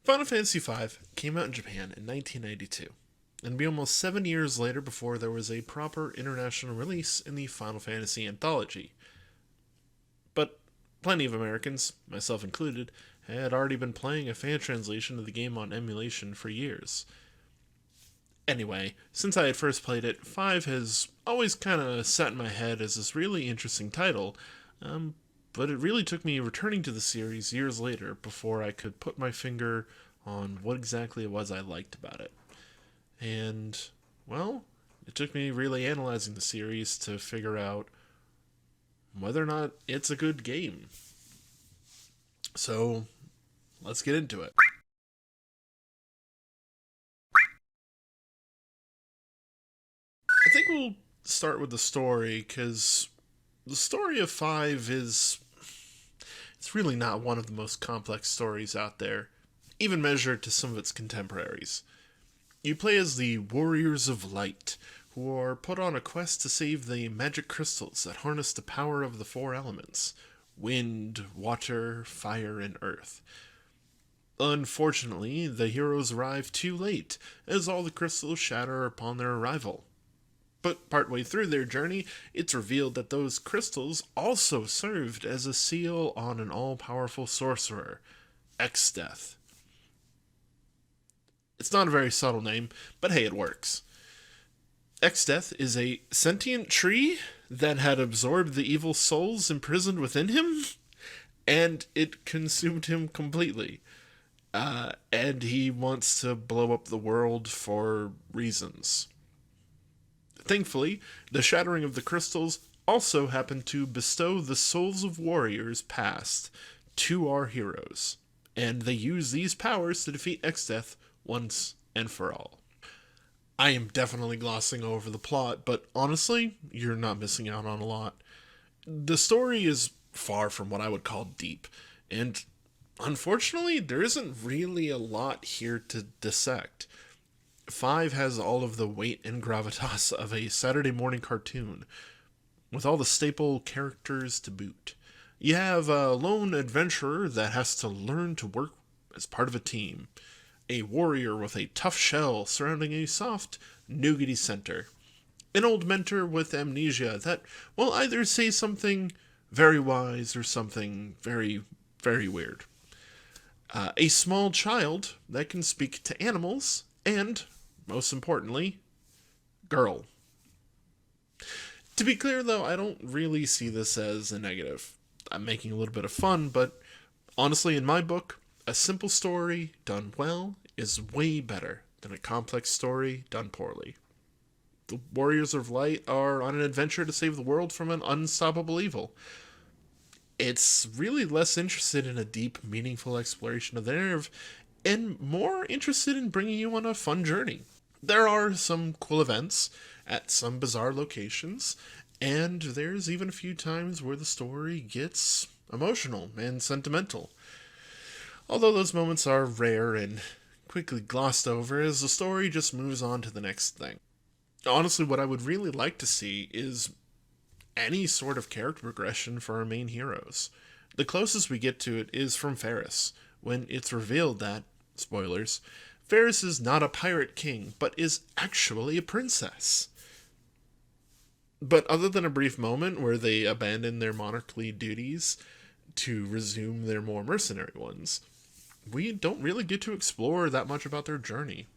Final Fantasy V came out in Japan in 1992, and be almost 7 years later before there was a proper international release in the Final Fantasy anthology. But plenty of Americans, myself included, had already been playing a fan translation of the game on emulation for years. Anyway, since I had first played it, 5 has always kind of sat in my head as this really interesting title, but it really took me returning to the series years later before I could put my finger on what exactly it was I liked about it. And, well, it took me really analyzing the series to figure out whether or not it's a good game. So, let's get into it. I think we'll start with the story, because the story of 5 is. It's really not one of the most complex stories out there, even measured to some of its contemporaries. You play as the Warriors of Light, who are put on a quest to save the magic crystals that harness the power of the four elements: wind, water, fire, and earth. Unfortunately, the heroes arrive too late, as all the crystals shatter upon their arrival. But partway through their journey, it's revealed that those crystals also served as a seal on an all-powerful sorcerer, Exdeath. It's not a very subtle name, but hey, it works. Exdeath is a sentient tree that had absorbed the evil souls imprisoned within him, and it consumed him completely. And he wants to blow up the world for reasons. Thankfully, the shattering of the crystals also happened to bestow the souls of warriors past to our heroes, and they use these powers to defeat Exdeath once and for all. I am definitely glossing over the plot, but honestly, you're not missing out on a lot. The story is far from what I would call deep, and unfortunately, there isn't really a lot here to dissect. 5 has all of the weight and gravitas of a Saturday morning cartoon, with all the staple characters to boot. You have a lone adventurer that has to learn to work as part of a team, a warrior with a tough shell surrounding a soft, nougaty center, an old mentor with amnesia that will either say something very wise or something very, very weird, a small child that can speak to animals, and, most importantly, girl. To be clear, though, I don't really see this as a negative. I'm making a little bit of fun, but honestly, in my book, a simple story done well is way better than a complex story done poorly. The Warriors of Light are on an adventure to save the world from an unstoppable evil. It's really less interested in a deep, meaningful exploration of the narrative and more interested in bringing you on a fun journey. There are some cool events at some bizarre locations, and there's even a few times where the story gets emotional and sentimental. Although those moments are rare and quickly glossed over as the story just moves on to the next thing. Honestly, what I would really like to see is any sort of character progression for our main heroes. The closest we get to it is from Faris, when it's revealed that, spoilers, Faris is not a pirate king, but is actually a princess. But other than a brief moment where they abandon their monarchly duties to resume their more mercenary ones, we don't really get to explore that much about their journey,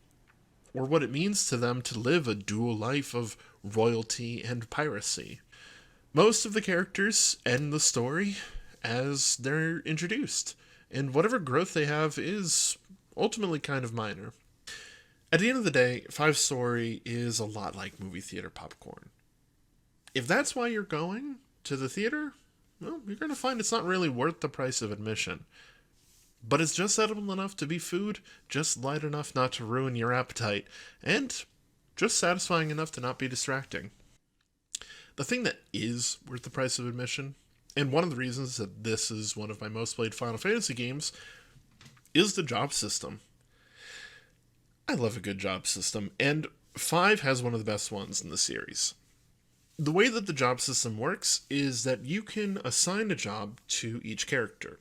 or what it means to them to live a dual life of royalty and piracy. Most of the characters end the story as they're introduced, and whatever growth they have is ultimately kind of minor. At the end of the day, 5 story is a lot like movie theater popcorn. If that's why you're going to the theater, well, you're going to find it's not really worth the price of admission. But it's just edible enough to be food, just light enough not to ruin your appetite, and just satisfying enough to not be distracting. The thing that is worth the price of admission, and one of the reasons that this is one of my most played Final Fantasy games, is the job system. I love a good job system, and 5 has one of the best ones in the series. The way that the job system works is that you can assign a job to each character.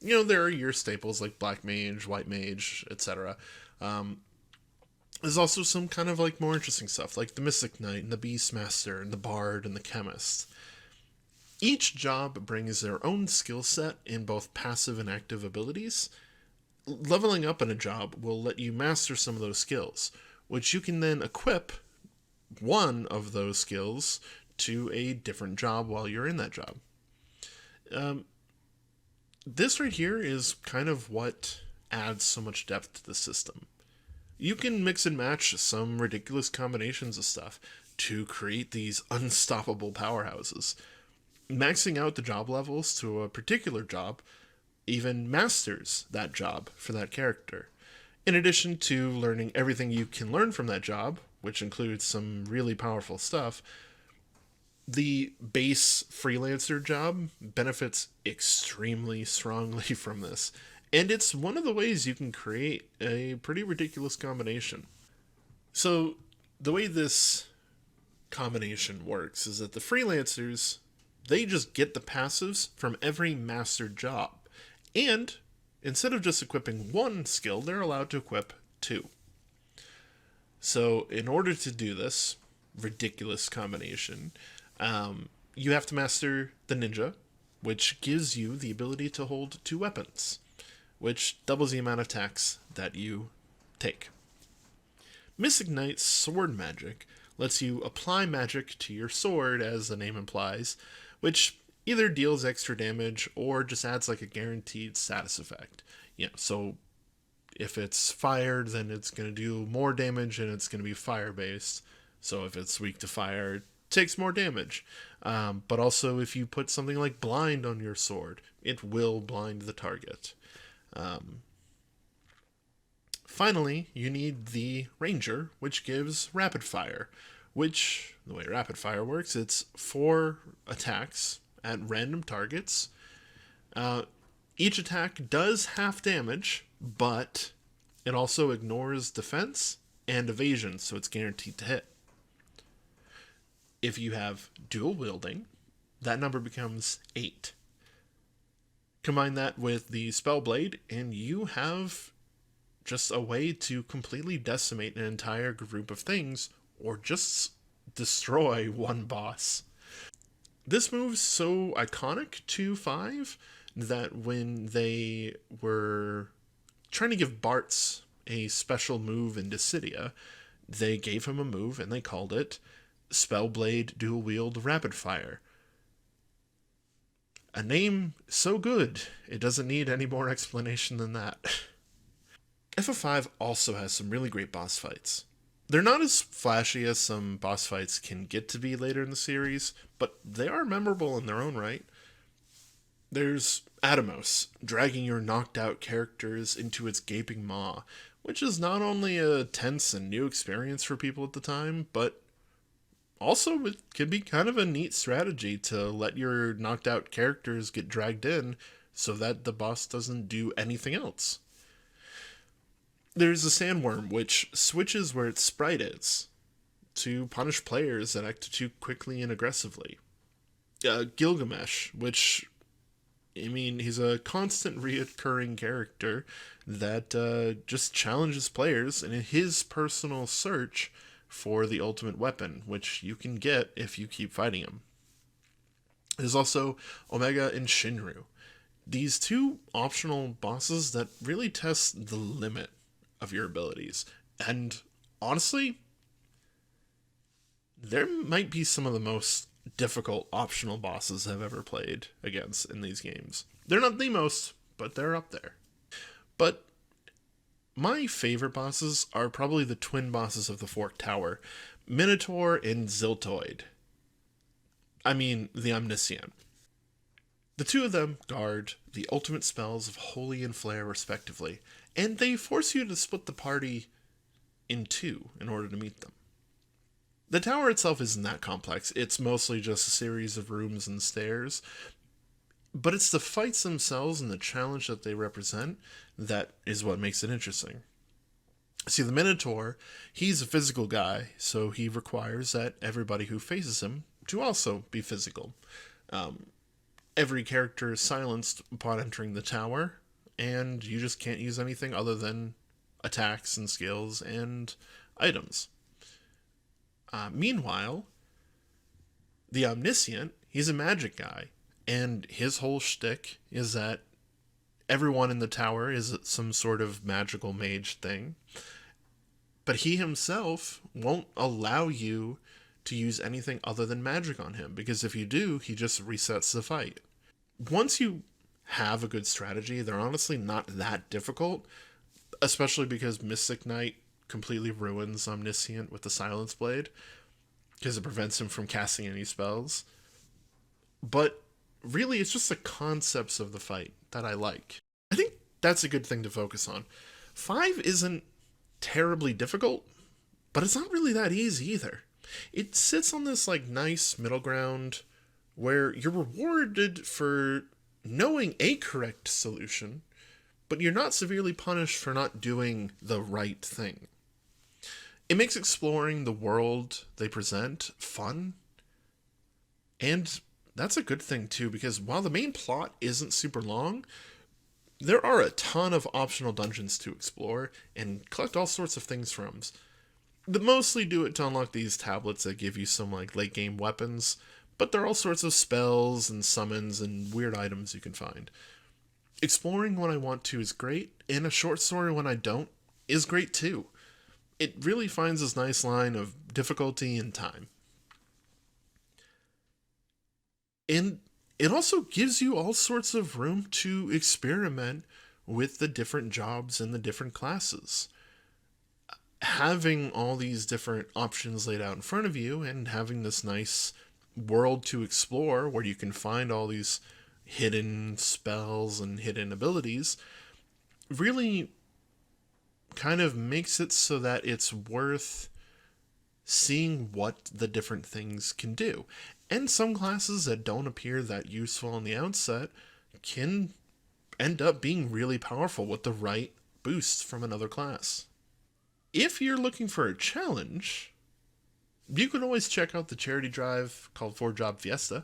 There are your staples like Black Mage, White Mage, etc. There's also some kind of like more interesting stuff, like the Mystic Knight and the Beastmaster and the Bard and the Chemist. Each job brings their own skill set in both passive and active abilities. Leveling up in a job will let you master some of those skills, which you can then equip one of those skills to a different job while you're in that job. This right here is kind of what adds so much depth to the system. You can mix and match some ridiculous combinations of stuff to create these unstoppable powerhouses. Maxing out the job levels to a particular job even masters that job for that character. In addition to learning everything you can learn from that job, which includes some really powerful stuff, the base freelancer job benefits extremely strongly from this. And it's one of the ways you can create a pretty ridiculous combination. So, the way this combination works is that the freelancers, they just get the passives from every mastered job. And instead of just equipping one skill, they're allowed to equip two. So, in order to do this ridiculous combination, you have to master the Ninja, which gives you the ability to hold two weapons, which doubles the amount of attacks that you take. Mystic Knight's sword magic lets you apply magic to your sword, as the name implies, which either deals extra damage or just adds like a guaranteed status effect. So if it's fired, then it's going to do more damage and it's going to be fire-based. So if it's weak to fire, it takes more damage. But also if you put something like blind on your sword, it will blind the target. Finally, you need the Ranger, which gives rapid fire, which, the way rapid fire works, it's 4 attacks at random targets. Each attack does half damage, but it also ignores defense and evasion, so it's guaranteed to hit. If you have dual wielding, that number becomes 8. Combine that with the Spellblade, and you have just a way to completely decimate an entire group of things, or just destroy one boss. This move's so iconic to 5 that when they were trying to give Bartz a special move in Dissidia, they gave him a move and they called it Spellblade Dual Wield Rapid Fire. A name so good, it doesn't need any more explanation than that. FF5 also has some really great boss fights. They're not as flashy as some boss fights can get to be later in the series, but they are memorable in their own right. There's Atomos, dragging your knocked out characters into its gaping maw, which is not only a tense and new experience for people at the time, but also it can be kind of a neat strategy to let your knocked out characters get dragged in so that the boss doesn't do anything else. There's a Sandworm, which switches where its sprite is to punish players that act too quickly and aggressively. Gilgamesh, which, he's a constant reoccurring character that just challenges players in his personal search for the ultimate weapon, which you can get if you keep fighting him. There's also Omega and Shinru. These two optional bosses that really test the limit of your abilities. And honestly, there might be some of the most difficult optional bosses I've ever played against in these games. They're not the most, but they're up there. But my favorite bosses are probably the twin bosses of the Fork Tower, Minotaur and Ziltoid. The Omniscient. The two of them guard the ultimate spells of Holy and Flare respectively, and they force you to split the party in two in order to meet them. The tower itself isn't that complex. It's mostly just a series of rooms and stairs, but it's the fights themselves and the challenge that they represent that is what makes it interesting. See, the Minotaur, he's a physical guy, so he requires that everybody who faces him to also be physical. Every character is silenced upon entering the tower, and you just can't use anything other than attacks and skills and items. Meanwhile, the Omniscient, he's a magic guy, and his whole shtick is that everyone in the tower is some sort of magical mage thing, but he himself won't allow you to use anything other than magic on him, because if you do, he just resets the fight. Once you have a good strategy, they're honestly not that difficult, especially because Mystic Knight completely ruins Omniscient with the Silence Blade, because it prevents him from casting any spells. But really, it's just the concepts of the fight that I like. I think that's a good thing to focus on. 5 isn't terribly difficult, but it's not really that easy either. It sits on this like nice middle ground where you're rewarded for knowing a correct solution, but you're not severely punished for not doing the right thing. It makes exploring the world they present fun, and that's a good thing too, because while the main plot isn't super long, there are a ton of optional dungeons to explore and collect all sorts of things from. They mostly do it to unlock these tablets that give you some like late game weapons, but there are all sorts of spells and summons and weird items you can find. Exploring when I want to is great, and a short story when I don't is great too. It really finds this nice line of difficulty and time. And it also gives you all sorts of room to experiment with the different jobs and the different classes. Having all these different options laid out in front of you and having this nice world to explore where you can find all these hidden spells and hidden abilities really kind of makes it so that it's worth seeing what the different things can do. And some classes that don't appear that useful on the outset can end up being really powerful with the right boosts from another class. If you're looking for a challenge, you can always check out the charity drive called 4-Job Fiesta.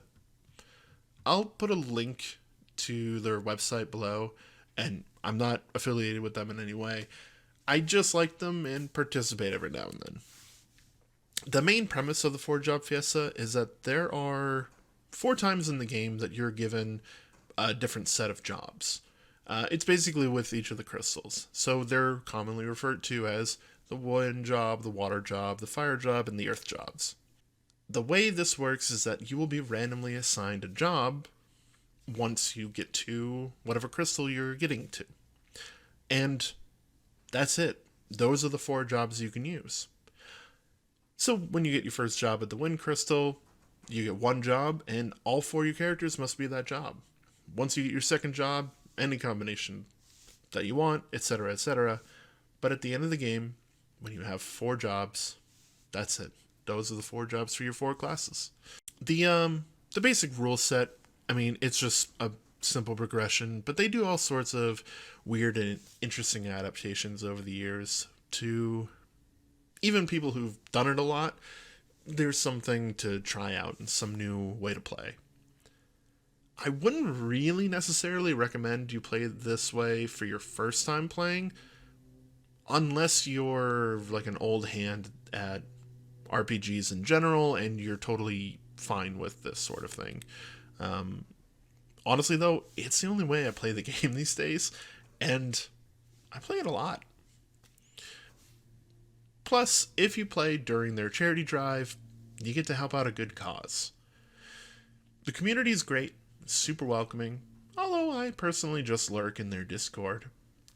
I'll put a link to their website below, and I'm not affiliated with them in any way. I just like them and participate every now and then. The main premise of the 4-Job Fiesta is that there are 4 times in the game that you're given a different set of jobs. It's basically with each of the crystals. So they're commonly referred to as the wind job, the water job, the fire job, and the earth jobs. The way this works is that you will be randomly assigned a job once you get to whatever crystal you're getting to. And that's it. Those are the 4 jobs you can use. So when you get your first job at the wind crystal, you get 1 job, and all 4 of your characters must be that job. Once you get your second job, any combination that you want, etc., etc. But at the end of the game, when you have 4 jobs, that's it. Those are the 4 jobs for your 4 classes. The basic rule set, I mean, it's just a simple progression, but they do all sorts of weird and interesting adaptations over the years to even people who've done it a lot. There's something to try out and some new way to play. I wouldn't really necessarily recommend you play this way for your first time playing, unless you're like an old hand at RPGs in general and you're totally fine with this sort of thing. Honestly though, it's the only way I play the game these days, and I play it a lot. Plus, if you play during their charity drive, you get to help out a good cause. The community is great, super welcoming, although I personally just lurk in their Discord.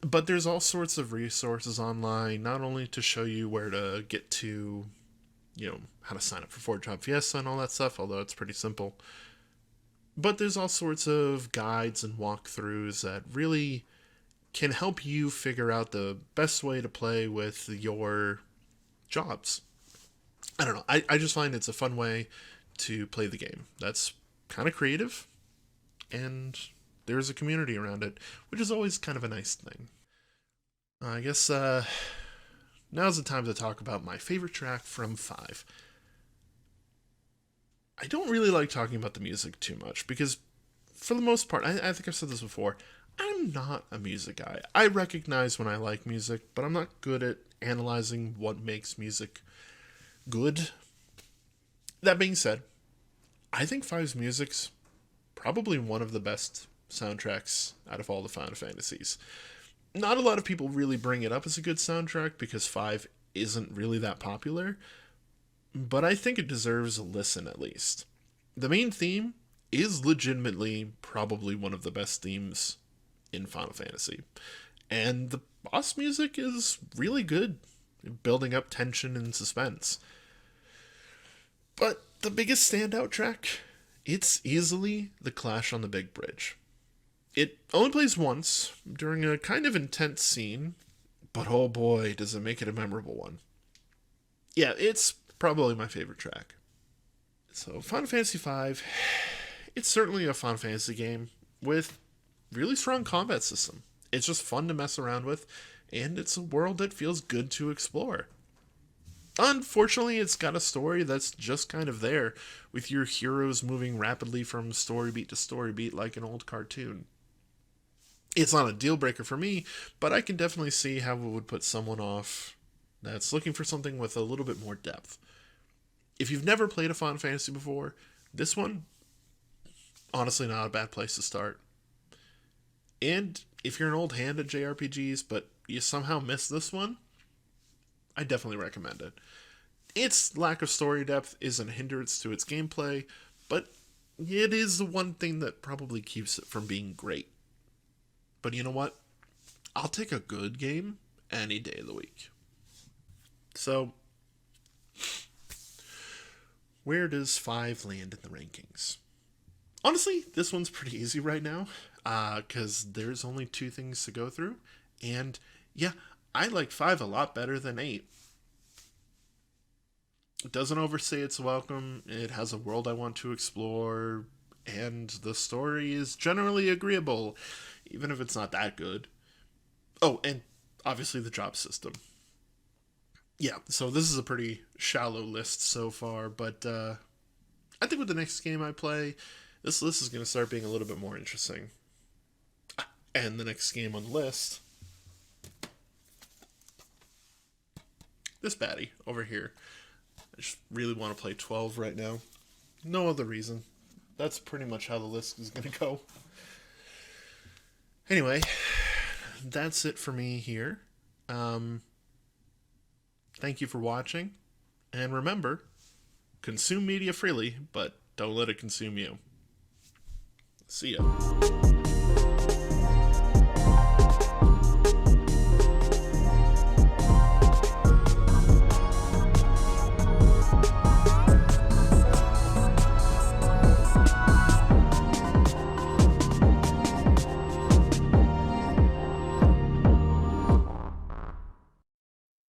But there's all sorts of resources online, not only to show you where to get to, how to sign up for 4-Job Fiesta and all that stuff, although it's pretty simple. But there's all sorts of guides and walkthroughs that really can help you figure out the best way to play with your jobs. I don't know. I just find it's a fun way to play the game. That's kind of creative, and there's a community around it, which is always kind of a nice thing. I guess now's the time to talk about my favorite track from 5. I don't really like talking about the music too much because, for the most part, I think I've said this before, I'm not a music guy. I recognize when I like music, but I'm not good at analyzing what makes music good. That being said, I think Five's music's probably one of the best soundtracks out of all the Final Fantasies. Not a lot of people really bring it up as a good soundtrack because 5 isn't really that popular, but I think it deserves a listen at least. The main theme is legitimately probably one of the best themes in Final Fantasy. And the boss music is really good, building up tension and suspense. But the biggest standout track, it's easily the Clash on the Big Bridge. It only plays once during a kind of intense scene, but oh boy, does it make it a memorable one. Yeah, it's probably my favorite track. So, Final Fantasy V, it's certainly a Final Fantasy game with really strong combat system. It's just fun to mess around with, and it's a world that feels good to explore. Unfortunately, it's got a story that's just kind of there, with your heroes moving rapidly from story beat to story beat like an old cartoon. It's not a deal breaker for me, but I can definitely see how it would put someone off that's looking for something with a little bit more depth. If you've never played a Final Fantasy before, this one, honestly, not a bad place to start. And if you're an old hand at JRPGs, but you somehow missed this one, I definitely recommend it. Its lack of story depth is a hindrance to its gameplay, but it is the one thing that probably keeps it from being great. But you know what? I'll take a good game any day of the week. So, where does 5 land in the rankings? Honestly, this one's pretty easy right now, because there's only 2 things to go through. And yeah, I like 5 a lot better than 8. It doesn't overstay its welcome, it has a world I want to explore, and the story is generally agreeable, even if it's not that good. Oh, and obviously the drop system. Yeah, so this is a pretty shallow list so far, but I think with the next game I play, this list is going to start being a little bit more interesting. And the next game on the list, this baddie over here. I just really want to play 12 right now. No other reason. That's pretty much how the list is going to go. Anyway, that's it for me here. Thank you for watching. And remember, consume media freely, but don't let it consume you. See ya.